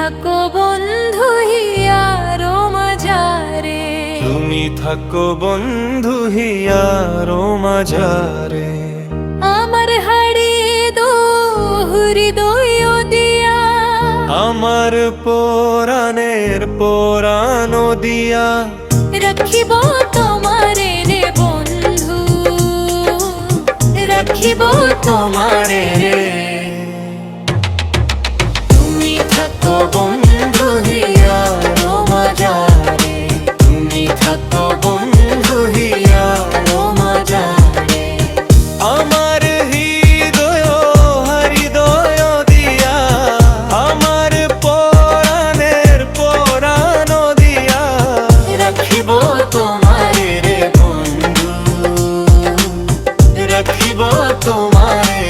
থাকো বন্ধু হিয়ারো মাঝারে, তুমি থাকো বন্ধু হিয়ারো মাঝারে। আমার হারিয়ে দো হৃদয় দিয়া, আমার পরাণের পরাণ দিয়া, রাখিব তোমারে রে বন্ধু, রাখিব তোমারে রে। তুমি থাকো বন্ধু হিয়ারো মাঝারে, তুমি থাকো বন্ধু হিয়ারো মাঝারে। আমার হৃদয় হৃদয় দিয়া, আমার পরাণের পরাণ দিয়া, রাখিব তোমারে রে বন্ধু, রাখিব তোমারে।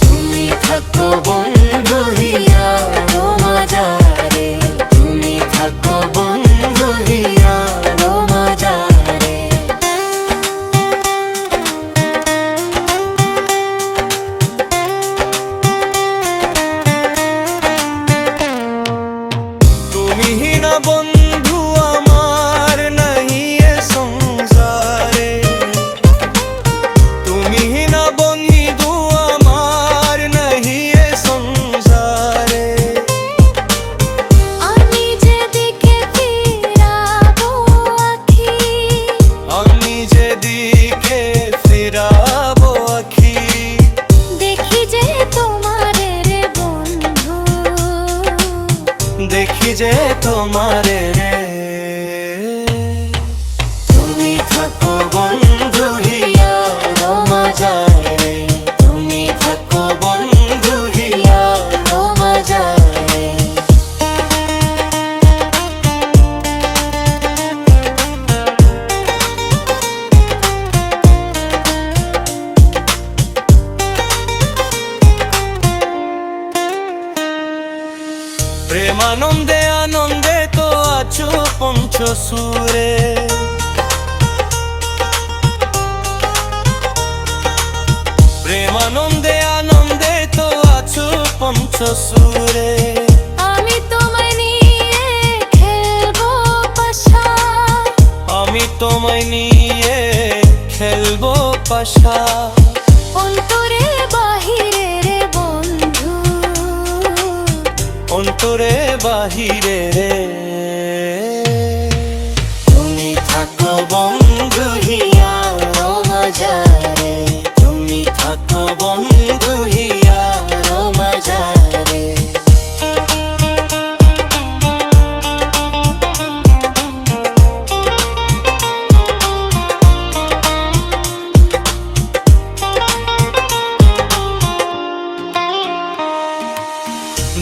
তুমি থাকো বন্ধু হিয়ারো মাঝারে, তুমি থাকো বন্ধু হিয়ারো মাঝারে। তুমি না বন্ধু আমার নাহি এ সংসারে, তুমি না বন্ধু আমার নাহি এ সংসারে। আমি যেদিকে ফিরাবো আখি, আমি যেদিকে ফিরাবো আখি, দেখি যে তোমারে রে বন্ধু, দেখি যে তোমারে রে। তুমি থাকো বন্ধু হিয়ারো মাঝারে, তুমি থাকো বন্ধু হিয়ারো মাঝারে। প্রেমানন্দে আনন্দে তো আছো পঞ্চসুরে, প্রেমানন্দে আনন্দে তো আছো পঞ্চসুরে। আমি তোমায় নিয়ে খেলবো পাশা, আমি তোমায় নিয়ে খেলবো পাশা, অন্তরে বাহিরে রে বন্ধু, অন্তরে বাহিরে রে। তুমি থাকো বন্ধু হিয়ারো মাঝারে, তুমি থাকো বন্ধু হিয়ারো মাঝারে।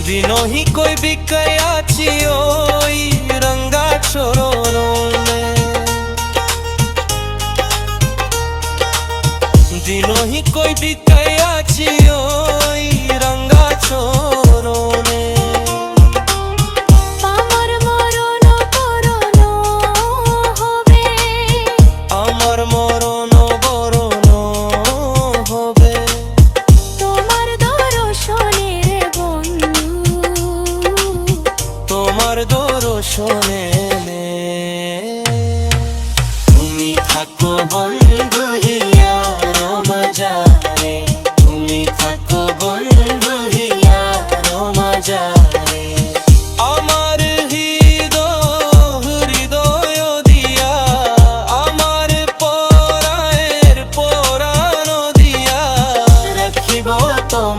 दिनोही कोई भी कयाची ओई रंगा छोरों में, दिनोही कोई भी कयाची ओई रंगा छोरों में। আমার মরণ করণ হবে, আমার মরণ বরণ হবে, তোমার দর্শনে রে বন্ধু, তোমার দর্শনে। তুমি থাকো বন্ধু হিয়ারো মাঝারে, তুমি থাকো বন্ধু হিয়ারো মাঝারে। আমার হৃদয় দিয়া, আমার পরাণের পরাণ দিয়া, রাখিব তোমারে